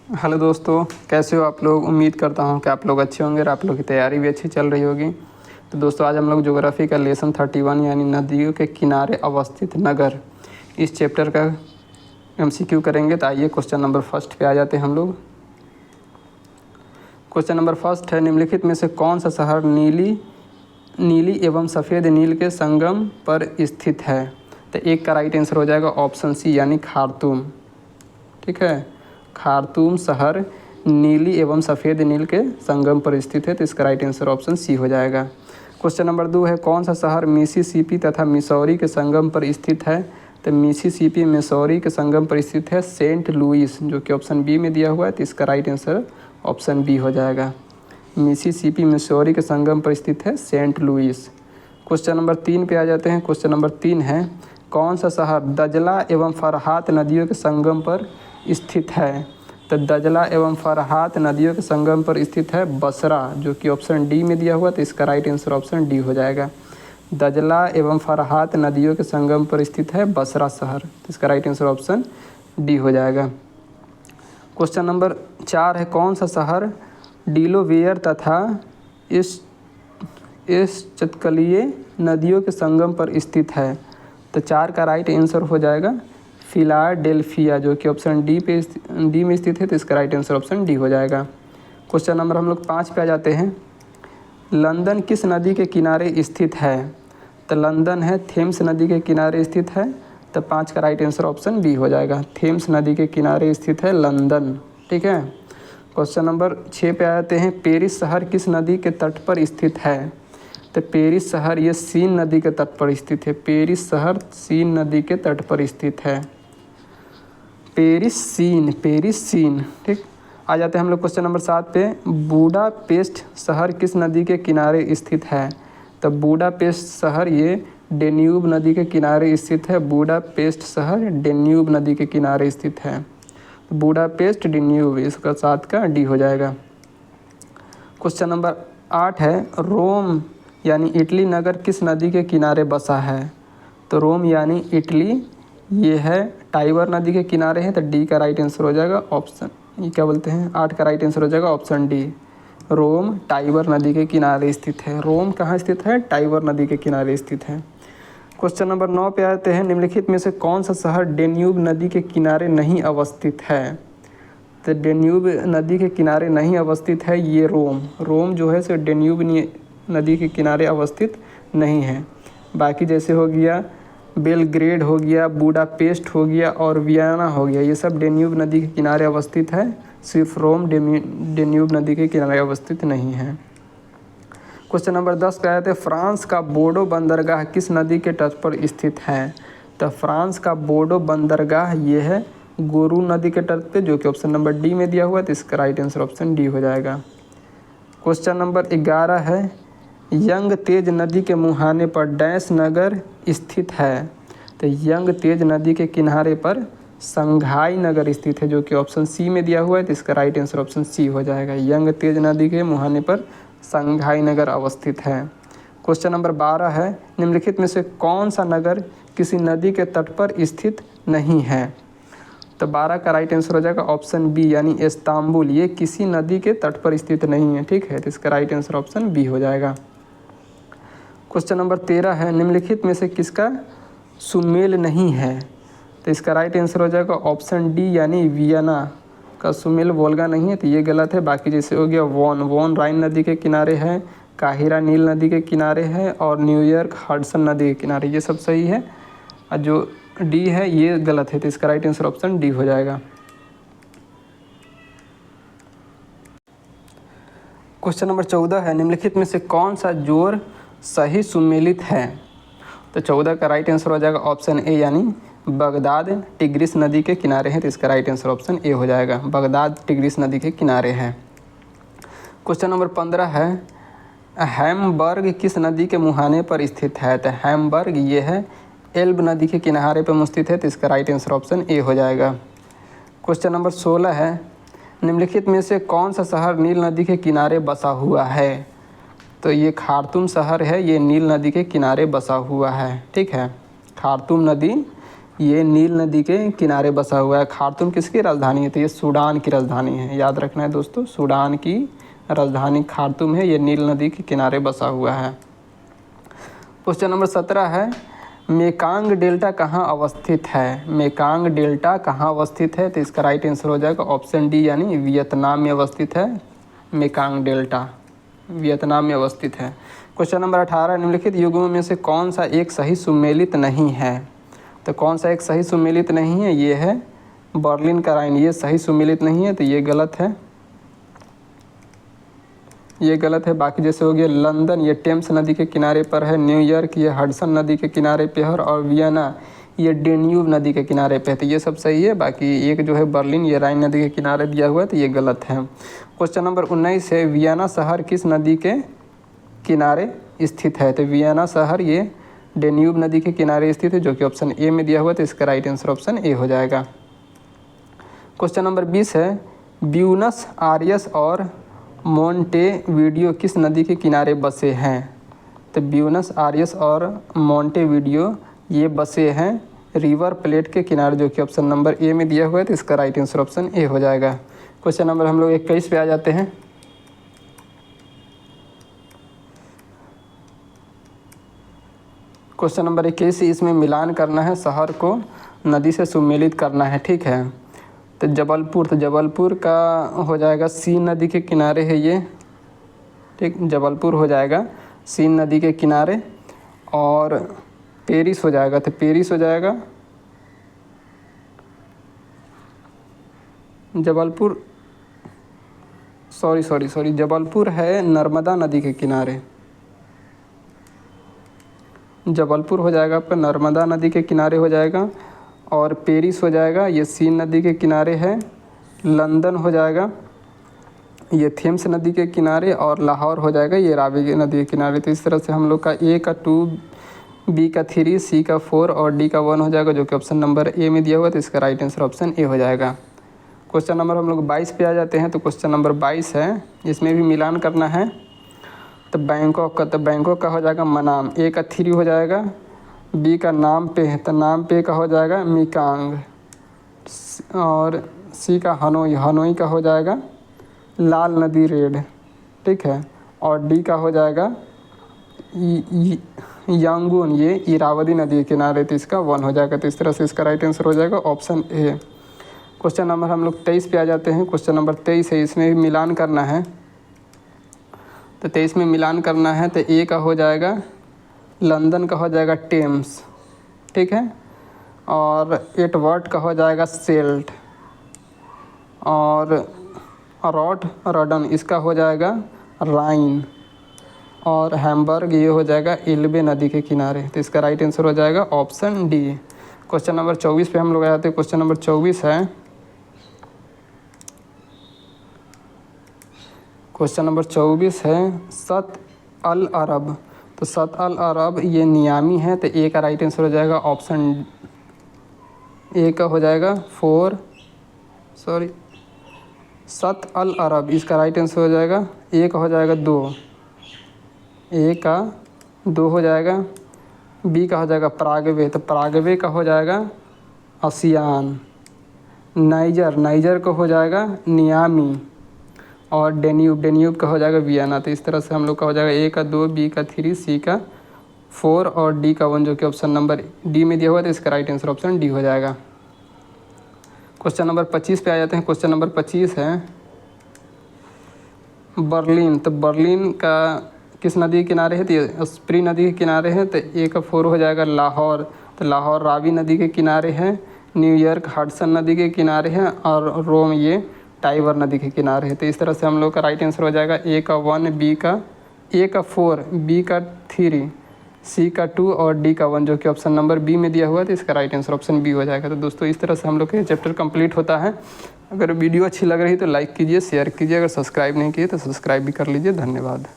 Hello दोस्तों, कैसे हो आप लोग। उम्मीद करता हूँ कि आप लोग अच्छे होंगे और आप लोग की तैयारी भी अच्छी चल रही होगी। तो दोस्तों, आज हम लोग ज्योग्राफी का लेसन 31 यानी नदियों के किनारे अवस्थित नगर, इस चैप्टर का MCQ करेंगे। तो आइए क्वेश्चन नंबर फर्स्ट पे आ जाते हैं हम लोग। क्वेश्चन नंबर फर्स्ट है, निम्नलिखित में से कौन सा शहर नीली एवं सफ़ेद नील के संगम पर स्थित है। तो एक का राइट आंसर हो जाएगा ऑप्शन सी यानी खार्तूम। ठीक है, खार्तूम शहर नीली एवं सफ़ेद नील के संगम पर स्थित है। तो इसका राइट आंसर ऑप्शन सी हो जाएगा। क्वेश्चन नंबर 2 है, कौन सा शहर मिसिसिपी तथा मिसौरी के संगम पर स्थित है। तो मिसिसिपी मिसौरी के संगम पर स्थित है सेंट लुइस, जो कि ऑप्शन बी में दिया हुआ है। तो इसका राइट आंसर ऑप्शन बी हो जाएगा। मिसिसिपी मिसौरी के संगम पर स्थित है सेंट लुइस। क्वेश्चन नंबर 3 पे आ जाते हैं। क्वेश्चन नंबर 3 है, कौन सा शहर दजला एवं फरहात नदियों के संगम पर स्थित है। तो दजला एवं फरहात नदियों के संगम पर स्थित है बसरा, जो कि ऑप्शन डी में दिया हुआ। तो इसका राइट आंसर ऑप्शन डी हो जाएगा। दजला एवं फरहात नदियों के संगम पर स्थित है बसरा शहर। तो इसका राइट आंसर ऑप्शन डी हो जाएगा। क्वेश्चन नंबर 4 है, कौन सा शहर डिलोवेयर तथा इस चतकलीय नदियों के संगम पर स्थित है। तो 4 का राइट आंसर हो जाएगा फिलाडेल्फिया, जो कि ऑप्शन डी में स्थित है। तो इसका राइट आंसर ऑप्शन डी हो जाएगा। क्वेश्चन नंबर हम लोग 5 पे आ जाते हैं। लंदन किस नदी के किनारे स्थित है। तो लंदन है थेम्स नदी के किनारे स्थित है। तो 5 का राइट आंसर ऑप्शन बी हो जाएगा। थेम्स नदी के किनारे स्थित है लंदन। ठीक है। क्वेश्चन नंबर 6 पे आ जाते हैं। पेरिस शहर किस नदी के तट पर स्थित है। तो पेरिस शहर ये सीन नदी के तट पर स्थित है। पेरिस शहर सीन नदी के तट पर स्थित है। Paris scene. ठीक, आ जाते हैं हम लोग क्वेश्चन नंबर 7 पे। बूडापेस्ट शहर किस नदी के किनारे स्थित है। तो बूडापेस्ट शहर ये डेन्यूब नदी के किनारे स्थित है। बूडापेस्ट शहर डेन्यूब नदी के किनारे स्थित है। बूडापेस्ट डेन्यूब, इसका 7 का डी हो जाएगा। क्वेश्चन नंबर 8 है, रोम यानी इटली नगर किस नदी के किनारे बसा है। तो रोम यानी इटली ये है टाइबर नदी के किनारे है। तो डी का राइट आंसर हो जाएगा ऑप्शन, ये क्या बोलते हैं, 8 का राइट आंसर हो जाएगा ऑप्शन डी। रोम टाइबर नदी के किनारे स्थित है। रोम कहाँ स्थित है, टाइबर नदी के किनारे स्थित है। क्वेश्चन नंबर 9 पे आते हैं। निम्नलिखित में से कौन सा शहर डेन्यूब नदी के किनारे नहीं अवस्थित है। तो डेन्यूब नदी के किनारे नहीं अवस्थित है ये रोम जो है सो डेन्यूब नदी के किनारे अवस्थित नहीं है। बाकी जैसे हो गया बेलग्रेड हो गया, बूडापेस्ट हो गया और वियना हो गया, ये सब डेन्यूब नदी के किनारे अवस्थित है। सिर्फ रोम डेन्यूब नदी के किनारे अवस्थित नहीं है। क्वेश्चन नंबर 10 पे आए थे। फ्रांस का बोर्डो बंदरगाह किस नदी के तट पर स्थित है। तो फ्रांस का बोर्डो बंदरगाह ये है गोरू नदी के तट पे, जो कि ऑप्शन नंबर डी में दिया हुआ है। तो इसका राइट आंसर ऑप्शन डी हो जाएगा। क्वेश्चन नंबर 11 है, यंग तेज नदी के मुहाने पर डैश नगर स्थित है। तो यंग तेज नदी के किनारे पर संघाई नगर स्थित है, जो कि ऑप्शन सी में दिया हुआ है। तो इसका राइट आंसर ऑप्शन सी हो जाएगा। यंग तेज नदी के मुहाने पर संघाई नगर अवस्थित है। क्वेश्चन नंबर 12 है, निम्नलिखित में से कौन सा नगर किसी नदी के तट पर स्थित नहीं है। तो 12 का राइट आंसर हो जाएगा ऑप्शन बी यानी इस्तांबुल, ये किसी नदी के तट पर स्थित नहीं है। ठीक है, तो इसका राइट आंसर ऑप्शन बी हो जाएगा। क्वेश्चन नंबर 13 है, निम्नलिखित में से किसका सुमेल नहीं है। तो इसका राइट आंसर हो जाएगा ऑप्शन डी यानी वियना का सुमेल वोल्गा नहीं है। तो ये गलत है। बाकी जैसे हो गया वॉन राइन नदी के किनारे है, काहिरा नील नदी के किनारे है और न्यूयॉर्क हडसन नदी के किनारे, ये सब सही है। और जो डी है ये गलत है। तो इसका राइट आंसर ऑप्शन डी हो जाएगा। क्वेश्चन नंबर 14 है, निम्नलिखित में से कौन सा जोड़ सही सुमेलित है। तो 14 का राइट आंसर हो जाएगा ऑप्शन ए यानी बगदाद टिग्रिस नदी के किनारे है। तो इसका राइट आंसर ऑप्शन ए हो जाएगा। बगदाद टिग्रिस नदी के किनारे है। क्वेश्चन नंबर 15 है, हैमबर्ग किस नदी के मुहाने पर स्थित है। तो हैमबर्ग ये है एल्ब नदी के किनारे पर स्थित है। तो इसका राइट आंसर ऑप्शन ए हो जाएगा। क्वेश्चन नंबर 16 है, निम्नलिखित में से कौन सा शहर नील नदी के किनारे बसा हुआ है। तो ये खार्तूम शहर है, ये नील नदी के किनारे बसा हुआ है। ठीक है, खार्तूम नदी ये नील नदी के किनारे बसा हुआ है। खार्तूम किसकी राजधानी है? तो ये सूडान की राजधानी है, याद रखना है दोस्तों, सूडान की राजधानी खार्तूम है, ये नील नदी के किनारे बसा हुआ है। क्वेश्चन नंबर 17 है, मेकांग डेल्टा कहाँ अवस्थित है? मेकांग डेल्टा कहाँ अवस्थित है? तो इसका राइट आंसर हो जाएगा ऑप्शन डी, यानी वियतनाम में अवस्थित है। मेकांग डेल्टा वियतनाम में अवस्थित है। क्वेश्चन नंबर 18, निम्नलिखित युग्मों में से कौन सा एक सही सुमेलित नहीं है? तो कौन सा एक सही सुमेलित नहीं है? ये है बर्लिन का राइन, ये सही सुमेलित नहीं है, तो ये गलत है, ये गलत है। बाकी जैसे हो गया लंदन, ये टेम्स नदी के किनारे पर है। न्यूयॉर्क ये हडसन नदी के किनारे पे है। और वियना ये डेन्यूब नदी के किनारे पे है, तो ये सब सही है। बाकी एक जो है बर्लिन, ये राइन नदी के किनारे दिया हुआ है, तो ये गलत है। क्वेश्चन नंबर 19 है, वियना शहर किस नदी के किनारे स्थित है? तो वियना शहर ये डेन्यूब नदी के किनारे स्थित है, जो कि ऑप्शन ए में दिया हुआ है, तो इसका राइट आंसर ऑप्शन ए हो जाएगा। क्वेश्चन नंबर 20 है, ब्यूनस आयर्स और मोंटेविडियो किस नदी के किनारे बसे हैं? तो ब्यूनस आयर्स और मोंटेविडियो ये बसे हैं रिवर प्लेट के किनारे, जो कि ऑप्शन नंबर ए में दिया हुआ है, तो इसका राइट आंसर ऑप्शन ए हो जाएगा। क्वेश्चन नंबर हम लोग 21 पे आ जाते हैं। क्वेश्चन नंबर 21, इसमें मिलान करना है, शहर को नदी से सुमेलित करना है, ठीक है। तो जबलपुर का हो जाएगा सीन नदी के किनारे है ये, ठीक, जबलपुर हो जाएगा सीन नदी के किनारे। और पेरिस हो जाएगा, तो पेरिस हो जाएगा जबलपुर, सॉरी जबलपुर है नर्मदा नदी के किनारे। जबलपुर हो जाएगा आपका नर्मदा नदी के किनारे हो जाएगा। और पेरिस हो जाएगा ये सीन नदी के किनारे है। लंदन हो जाएगा ये थेम्स नदी के किनारे। और लाहौर हो जाएगा ये रावी नदी के किनारे। तो इस तरह से हम लोग का ए का 2, बी का 3, सी का 4 और डी का 1 हो जाएगा, जो कि ऑप्शन नंबर ए में दिया हुआ है, तो इसका राइट आंसर ऑप्शन ए हो जाएगा। क्वेश्चन नंबर हम लोग 22 पे आ जाते हैं। तो क्वेश्चन नंबर 22 है, इसमें भी मिलान करना है। तो बैंकॉक का हो जाएगा मनाम, ए का 3 हो जाएगा, बी का नाम पे है, तो नाम पे का हो जाएगा मिकांग। और सी का हनोई का हो जाएगा लाल नदी रेड, ठीक है। और डी का हो जाएगा यांगून, ये इरावदी नदी के किनारे, तो इसका 1 हो जाएगा। तो इस तरह से इसका राइट आंसर हो जाएगा ऑप्शन ए। क्वेश्चन नंबर हम लोग 23 पे आ जाते हैं। क्वेश्चन नंबर 23 है, इसमें भी मिलान करना है। तो 23 में मिलान करना है, तो ए का हो जाएगा लंदन का हो जाएगा टेम्स, ठीक है। और एटवर्ड का हो जाएगा सेल्ट। और रॉटरडम इसका हो जाएगा राइन। और हैम्बर्ग ये हो जाएगा इल्बे नदी के किनारे, तो इसका राइट आंसर हो जाएगा ऑप्शन डी। क्वेश्चन नंबर 24 पे हम लोग आ जाते हैं। क्वेश्चन नंबर 24 है, क्वेश्चन नंबर 24 है सत अल अरब। तो सत अल अरब ये नियामी है, तो ए का राइट आंसर हो जाएगा ऑप्शन ए का हो जाएगा सत अल अरब, इसका राइट आंसर हो जाएगा ए का हो जाएगा 2, ए का 2 हो जाएगा। बी का हो जाएगा पराग्वे, तो पराग्वे का हो जाएगा आसियान। नाइजर का हो जाएगा नियामी। और डेन्यूब का हो जाएगा वियना। तो इस तरह से हम लोग का हो जाएगा ए का 2, बी का 3, सी का 4 और डी का 1, जो कि ऑप्शन नंबर डी में दिया हुआ है, तो इसका राइट आंसर ऑप्शन डी हो जाएगा। क्वेश्चन नंबर 25 पे आ जाते हैं। क्वेश्चन नंबर 25 है बर्लिन। तो बर्लिन का किस नदी के किनारे है? तो ये स्प्री नदी के किनारे है, तो ए का 4 हो जाएगा लाहौर। तो लाहौर रावी नदी के किनारे है। न्यूयॉर्क हडसन नदी के किनारे है। और रोम ये टाइबर नदी के किनारे है। तो इस तरह से हम लोग का राइट आंसर हो जाएगा ए का 1, ए का 4, बी का 3, सी का 2 और डी का 1, जो कि ऑप्शन नंबर बी में दिया हुआ है, तो इसका राइट आंसर ऑप्शन बी हो जाएगा। तो दोस्तों इस तरह से हम लोग का चैप्टर कंप्लीट होता है। अगर वीडियो अच्छी लग रही तो लाइक कीजिए, शेयर कीजिए। अगर सब्सक्राइब नहीं किए तो सब्सक्राइब भी कर लीजिए। धन्यवाद।